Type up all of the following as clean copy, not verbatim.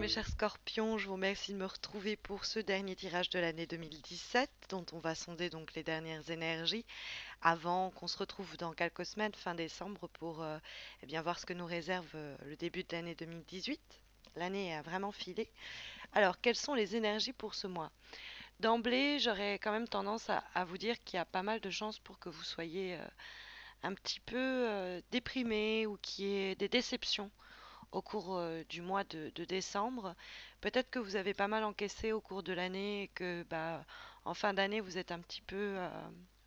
chers scorpions, je vous remercie de me retrouver pour ce dernier tirage de l'année 2017, dont on va sonder donc les dernières énergies, avant qu'on se retrouve dans quelques semaines, fin décembre, pour eh bien voir ce que nous réserve le début de l'année 2018. L'année a vraiment filé. Alors, quelles sont les énergies pour ce mois? D'emblée, j'aurais quand même tendance à vous dire qu'il y a pas mal de chances pour que vous soyez un petit peu déprimé ou qu'il y ait des déceptions au cours du mois de décembre. Peut-être que vous avez pas mal encaissé au cours de l'année et que en fin d'année vous êtes un petit peu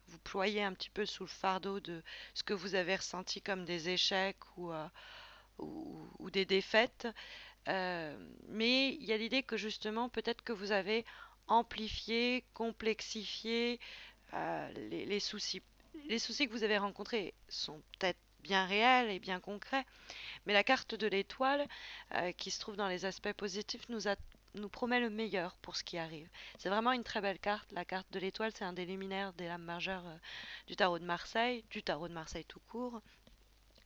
vous ployez un petit peu sous le fardeau de ce que vous avez ressenti comme des échecs ou des défaites. Mais il y a l'idée que justement peut-être que vous avez amplifié, complexifié les soucis. Les soucis que vous avez rencontrés sont peut-être bien réels et bien concrets, mais la carte de l'étoile, qui se trouve dans les aspects positifs, nous promet le meilleur pour ce qui arrive. C'est vraiment une très belle carte. La carte de l'étoile, c'est un des luminaires des lames majeures du tarot de Marseille tout court.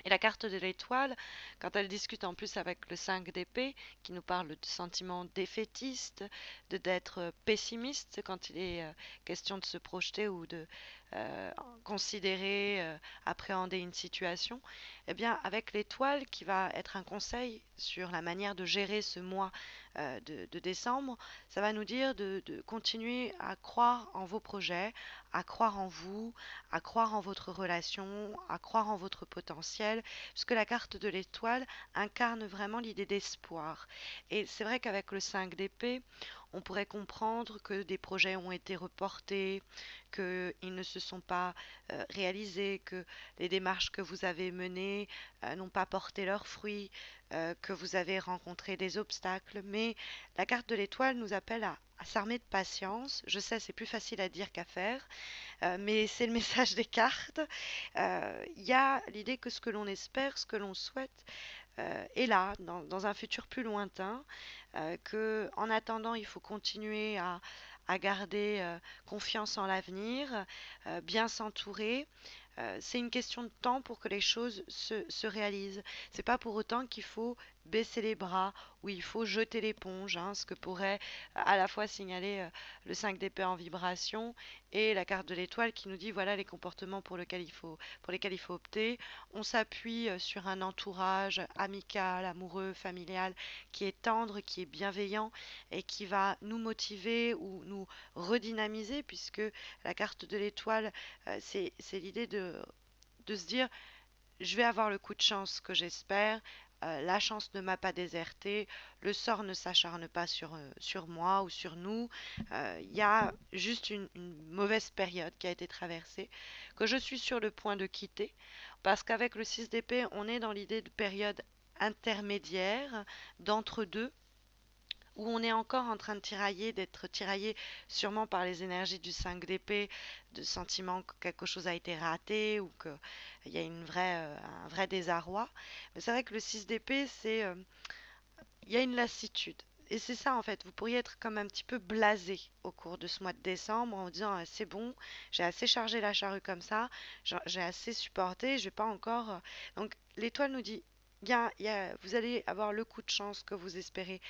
Et la carte de l'étoile, quand elle discute en plus avec le 5 d'épée, qui nous parle de sentiments défaitistes, d'être pessimiste quand il est question de se projeter ou de euh, considérer, appréhender une situation, eh bien avec l'étoile qui va être un conseil sur la manière de gérer ce mois de décembre, ça va nous dire de continuer à croire en vos projets, à croire en vous, à croire en votre relation, à croire en votre potentiel, puisque la carte de l'étoile incarne vraiment l'idée d'espoir. Et c'est vrai qu'avec le 5 d'épée, on pourrait comprendre que des projets ont été reportés, qu'ils ne se sont pas réalisés, que les démarches que vous avez menées n'ont pas porté leurs fruits, que vous avez rencontré des obstacles. Mais la carte de l'étoile nous appelle à s'armer de patience. Je sais, c'est plus facile à dire qu'à faire, mais c'est le message des cartes. Il y a l'idée que ce que l'on espère, ce que l'on souhaite, est là, dans un futur plus lointain, que en attendant, il faut continuer à garder confiance en l'avenir, bien s'entourer. C'est une question de temps pour que les choses se réalisent. C'est pas pour autant qu'il faut baisser les bras ou il faut jeter l'éponge, hein, ce que pourrait à la fois signaler le 5 d'épée en vibration et la carte de l'étoile qui nous dit voilà les comportements pour lesquels il faut opter. On s'appuie sur un entourage amical, amoureux, familial qui est tendre, qui est bienveillant et qui va nous motiver ou nous redynamiser puisque la carte de l'étoile, c'est l'idée de se dire je vais avoir le coup de chance que j'espère. La chance ne m'a pas déserté, le sort ne s'acharne pas sur moi ou sur nous. Il y a juste une mauvaise période qui a été traversée, que je suis sur le point de quitter, parce qu'avec le 6 d'épée, on est dans l'idée de période intermédiaire, d'entre-deux, où on est encore en train de tirailler, d'être tiraillé sûrement par les énergies du 5 d'épée, de sentiment que quelque chose a été raté ou qu'il y a un vrai désarroi. Mais c'est vrai que le 6 d'épée, il y a une lassitude. Et c'est ça en fait, vous pourriez être comme un petit peu blasé au cours de ce mois de décembre en vous disant c'est bon, j'ai assez chargé la charrue comme ça, j'ai assez supporté, je vais pas encore. Donc l'étoile nous dit vous allez avoir le coup de chance que vous espérez.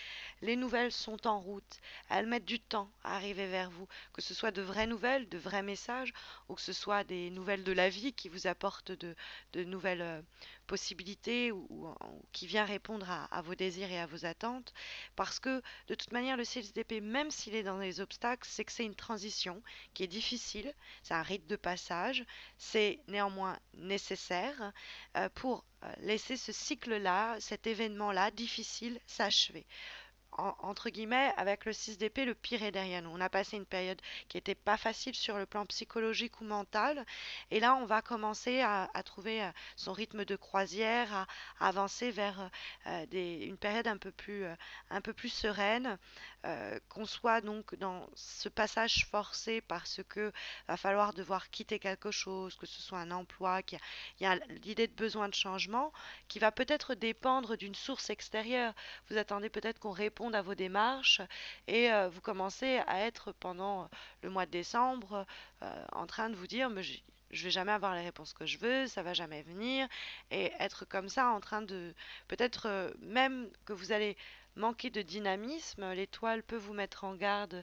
Les nouvelles sont en route, elles mettent du temps à arriver vers vous, que ce soit de vraies nouvelles, de vrais messages, ou que ce soit des nouvelles de la vie qui vous apportent de nouvelles possibilités ou qui vient répondre à vos désirs et à vos attentes. Parce que de toute manière, le 6 d'épée, même s'il est dans les obstacles, c'est que c'est une transition qui est difficile, c'est un rite de passage, c'est néanmoins nécessaire pour laisser ce cycle-là, cet événement-là difficile s'achever entre guillemets, avec le 6 d'épée, le pire est derrière nous. On a passé une période qui n'était pas facile sur le plan psychologique ou mental. Et là, on va commencer à trouver son rythme de croisière, à avancer vers une période un peu plus sereine. Qu'on soit donc dans ce passage forcé parce que va falloir devoir quitter quelque chose, que ce soit un emploi, il y a l'idée de besoin de changement qui va peut-être dépendre d'une source extérieure. Vous attendez peut-être qu'on réponde à vos démarches et vous commencez à être pendant le mois de décembre en train de vous dire mais je vais jamais avoir les réponses que je veux, ça va jamais venir, et être comme ça en train de, peut-être même que vous allez manquer de dynamisme, l'étoile peut vous mettre en garde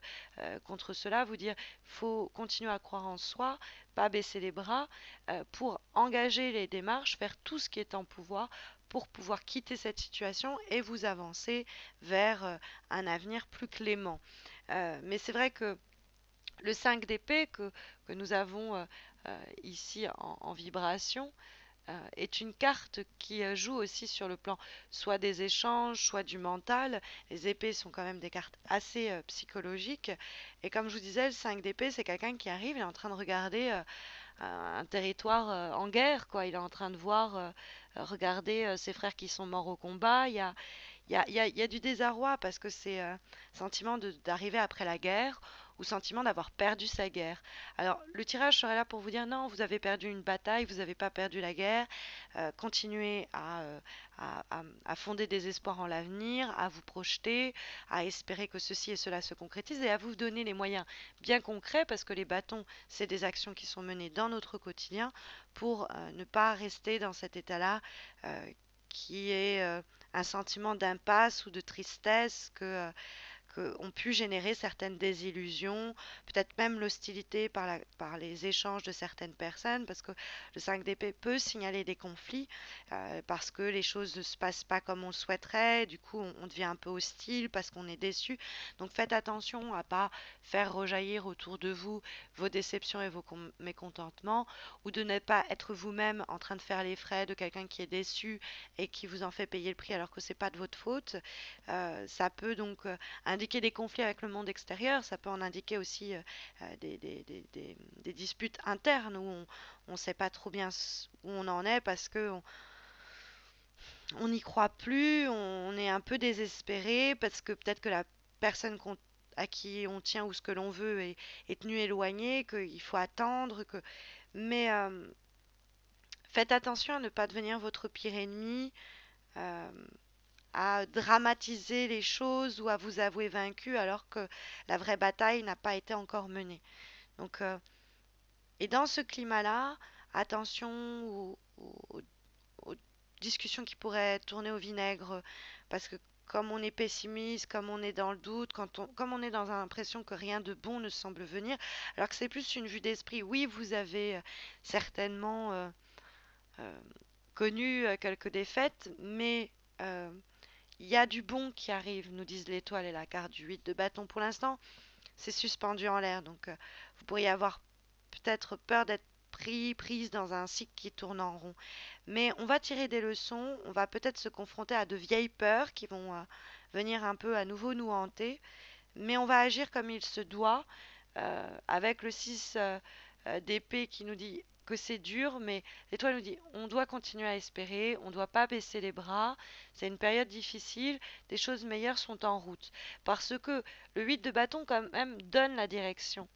contre cela, vous dire faut continuer à croire en soi, pas baisser les bras, pour engager les démarches, faire tout ce qui est en pouvoir pour pouvoir quitter cette situation et vous avancer vers un avenir plus clément. Mais c'est vrai que le 5 d'épée que nous avons ici en vibration est une carte qui joue aussi sur le plan soit des échanges, soit du mental. Les épées sont quand même des cartes assez psychologiques. Et comme je vous disais, le 5 d'épée, c'est quelqu'un qui arrive, il est en train de regarder un territoire en guerre, quoi. Il est en train de voir, regarder ses frères qui sont morts au combat. Il y a du désarroi parce que c'est sentiment d'arriver après la guerre ou sentiment d'avoir perdu sa guerre. Alors, le tirage serait là pour vous dire non, vous avez perdu une bataille, vous n'avez pas perdu la guerre. Continuez à fonder des espoirs en l'avenir, à vous projeter, à espérer que ceci et cela se concrétise et à vous donner les moyens bien concrets parce que les bâtons, c'est des actions qui sont menées dans notre quotidien pour ne pas rester dans cet état-là qui est un sentiment d'impasse ou de tristesse que ont pu générer certaines désillusions, peut-être même l'hostilité par les échanges de certaines personnes, parce que le 5 d'épée peut signaler des conflits, parce que les choses ne se passent pas comme on le souhaiterait, du coup on devient un peu hostile parce qu'on est déçu. Donc faites attention à pas faire rejaillir autour de vous vos déceptions et vos mécontentements, ou de ne pas être vous-même en train de faire les frais de quelqu'un qui est déçu et qui vous en fait payer le prix alors que c'est pas de votre faute. Ça peut donc indiquer des conflits avec le monde extérieur, ça peut en indiquer aussi des disputes internes où on ne sait pas trop bien où on en est parce que on n'y croit plus, on est un peu désespéré parce que peut-être que la personne à qui on tient ou ce que l'on veut est tenue éloignée, qu'il faut attendre, mais faites attention à ne pas devenir votre pire ennemi. euh, à dramatiser les choses ou à vous avouer vaincu alors que la vraie bataille n'a pas été encore menée. Donc, et dans ce climat-là, attention aux discussions qui pourraient tourner au vinaigre, parce que comme on est pessimiste, comme on est dans le doute, comme on est dans l'impression que rien de bon ne semble venir, alors que c'est plus une vue d'esprit. Oui, vous avez certainement euh, connu quelques défaites, mais euh, il y a du bon qui arrive, nous disent l'étoile et la carte du 8 de bâton. Pour l'instant, c'est suspendu en l'air, donc vous pourriez avoir peut-être peur d'être prise dans un cycle qui tourne en rond. Mais on va tirer des leçons, on va peut-être se confronter à de vieilles peurs qui vont venir un peu à nouveau nous hanter, mais on va agir comme il se doit, avec le 6 d'épée qui nous dit que c'est dur, mais l'étoile nous dit on doit continuer à espérer, on ne doit pas baisser les bras, c'est une période difficile, des choses meilleures sont en route. Parce que le 8 de bâton quand même donne la direction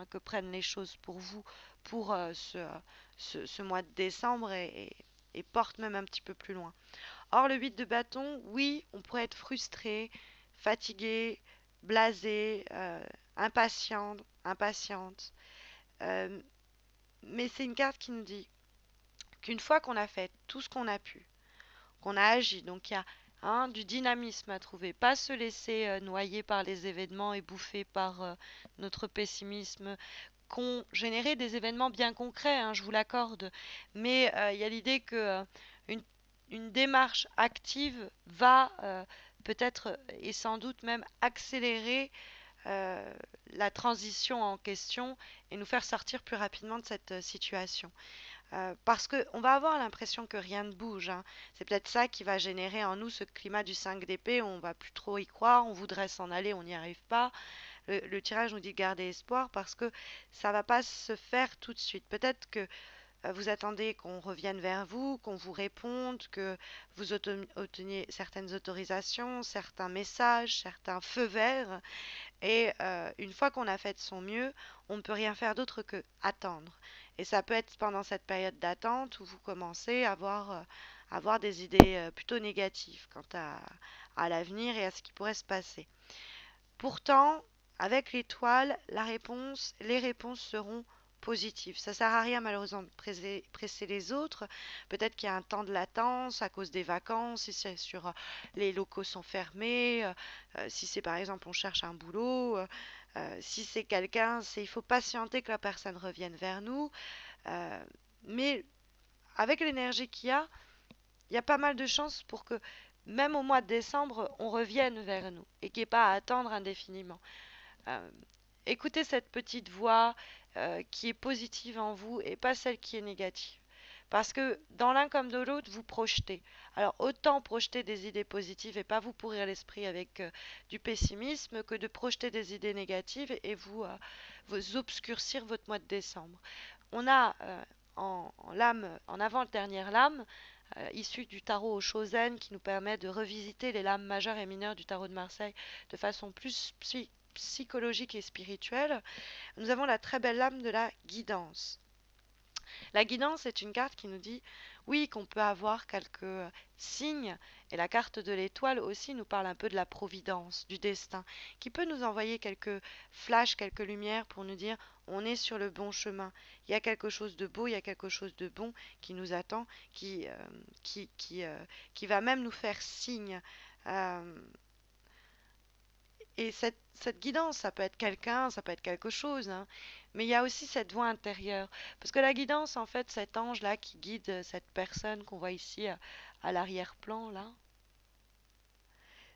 que prennent les choses pour vous pour ce mois de décembre et porte même un petit peu plus loin. Or, le 8 de bâton, oui, on pourrait être frustré, fatigué, blasé, impatiente. Euh, mais c'est une carte qui nous dit qu'une fois qu'on a fait tout ce qu'on a pu, qu'on a agi, donc il y a du dynamisme à trouver, pas se laisser noyer par les événements et bouffer par notre pessimisme, qu'ont généré des événements bien concrets, je vous l'accorde, mais il y a l'idée que une, une démarche active va peut-être et sans doute même accélérer euh, la transition en question et nous faire sortir plus rapidement de cette situation. Parce qu'on va avoir l'impression que rien ne bouge, hein. C'est peut-être ça qui va générer en nous ce climat du 5 d'épée, où on va plus trop y croire, on voudrait s'en aller, on n'y arrive pas. Le tirage nous dit de garder espoir parce que ça va pas se faire tout de suite. Peut-être que vous attendez qu'on revienne vers vous, qu'on vous réponde, que vous obteniez certaines autorisations, certains messages, certains feux verts. Et une fois qu'on a fait de son mieux, on ne peut rien faire d'autre que attendre. Et ça peut être pendant cette période d'attente où vous commencez à avoir des idées plutôt négatives quant à l'avenir et à ce qui pourrait se passer. Pourtant, avec l'étoile, les réponses seront positive. Ça sert à rien malheureusement de presser les autres. Peut-être qu'il y a un temps de latence à cause des vacances, si c'est sur les locaux sont fermés, si c'est par exemple on cherche un boulot, si c'est quelqu'un, il faut patienter que la personne revienne vers nous. euh, mais avec l'énergie qu'il y a pas mal de chances pour que même au mois de décembre, on revienne vers nous et qu'il n'y ait pas à attendre indéfiniment. Euh, Écoutez cette petite voix qui est positive en vous et pas celle qui est négative. Parce que dans l'un comme dans l'autre, vous projetez. Alors autant projeter des idées positives et pas vous pourrir l'esprit avec du pessimisme que de projeter des idées négatives et vous obscurcir votre mois de décembre. On a en lame, en avant-dernière lame, issue du tarot au Shozen qui nous permet de revisiter les lames majeures et mineures du tarot de Marseille de façon plus psychologique et spirituelle. Nous avons la très belle lame de la guidance. La guidance est une carte qui nous dit, oui, qu'on peut avoir quelques signes, et la carte de l'étoile aussi nous parle un peu de la providence, du destin, qui peut nous envoyer quelques flashs, quelques lumières pour nous dire, on est sur le bon chemin. Il y a quelque chose de beau, il y a quelque chose de bon qui nous attend, qui, qui, euh, qui va même nous faire signe. Euh, et cette guidance, ça peut être quelqu'un, ça peut être quelque chose, hein. Mais il y a aussi cette voix intérieure. Parce que la guidance, en fait, cet ange-là qui guide cette personne qu'on voit ici à l'arrière-plan, là,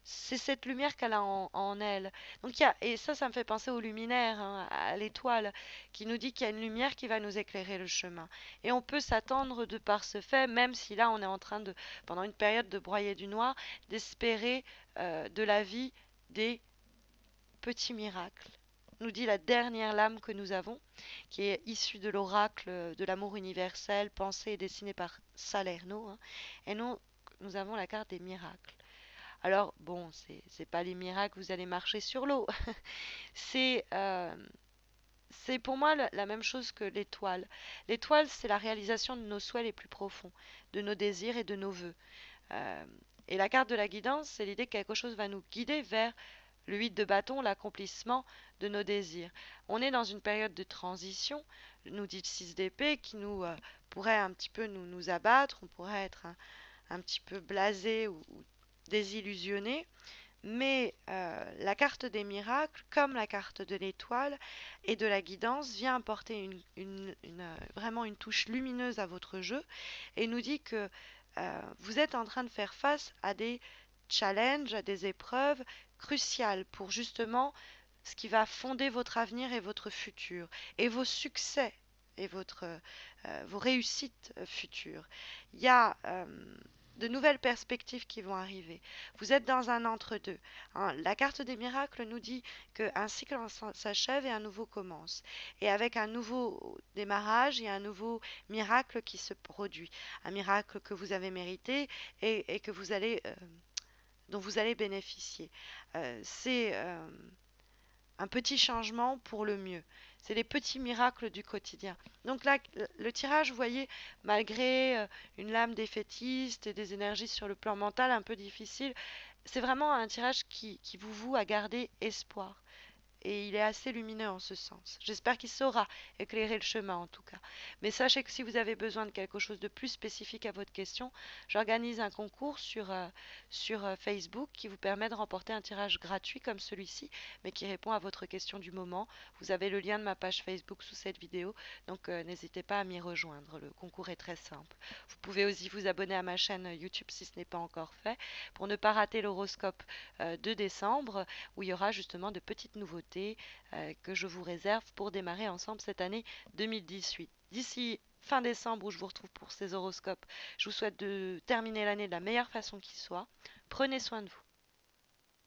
c'est cette lumière qu'elle a en elle. Donc et ça me fait penser au luminaire, hein, à l'étoile, qui nous dit qu'il y a une lumière qui va nous éclairer le chemin. Et on peut s'attendre de par ce fait, même si là on est en train de, pendant une période de broyer du noir, d'espérer de la vie des petit miracle, nous dit la dernière lame que nous avons, qui est issue de l'oracle de l'amour universel, pensé et dessiné par Salerno, hein. Et nous avons la carte des miracles. Alors, bon, c'est pas les miracles, vous allez marcher sur l'eau. c'est euh, c'est pour moi la même chose que l'étoile. L'étoile, c'est la réalisation de nos souhaits les plus profonds, de nos désirs et de nos vœux. Euh, et la carte de la guidance, c'est l'idée que quelque chose va nous guider vers le 8 de bâton, l'accomplissement de nos désirs. On est dans une période de transition, nous dit le 6 d'épée, qui nous pourrait un petit peu nous abattre, on pourrait être un petit peu blasé ou désillusionné. Mais la carte des miracles, comme la carte de l'étoile et de la guidance, vient apporter vraiment une touche lumineuse à votre jeu et nous dit que vous êtes en train de faire face à des challenges, à des épreuves cruciales pour justement ce qui va fonder votre avenir et votre futur, et vos succès et vos réussites futures. Il y a de nouvelles perspectives qui vont arriver. Vous êtes dans un entre-deux, hein. La carte des miracles nous dit qu'un cycle s'achève et un nouveau commence. Et avec un nouveau démarrage, il y a un nouveau miracle qui se produit. Un miracle que vous avez mérité et que dont vous allez bénéficier. C'est un petit changement pour le mieux. C'est les petits miracles du quotidien. Donc là, le tirage, vous voyez, malgré une lame défaitiste et des énergies sur le plan mental un peu difficiles, c'est vraiment un tirage qui vous voue à garder espoir. Et il est assez lumineux en ce sens. J'espère qu'il saura éclairer le chemin en tout cas. Mais sachez que si vous avez besoin de quelque chose de plus spécifique à votre question, j'organise un concours sur Facebook qui vous permet de remporter un tirage gratuit comme celui-ci, mais qui répond à votre question du moment. Vous avez le lien de ma page Facebook sous cette vidéo, donc n'hésitez pas à m'y rejoindre. Le concours est très simple. Vous pouvez aussi vous abonner à ma chaîne YouTube si ce n'est pas encore fait, pour ne pas rater l'horoscope de décembre, où il y aura justement de petites nouveautés que je vous réserve pour démarrer ensemble cette année 2018. D'ici fin décembre où je vous retrouve pour ces horoscopes, je vous souhaite de terminer l'année de la meilleure façon qui soit. Prenez soin de vous.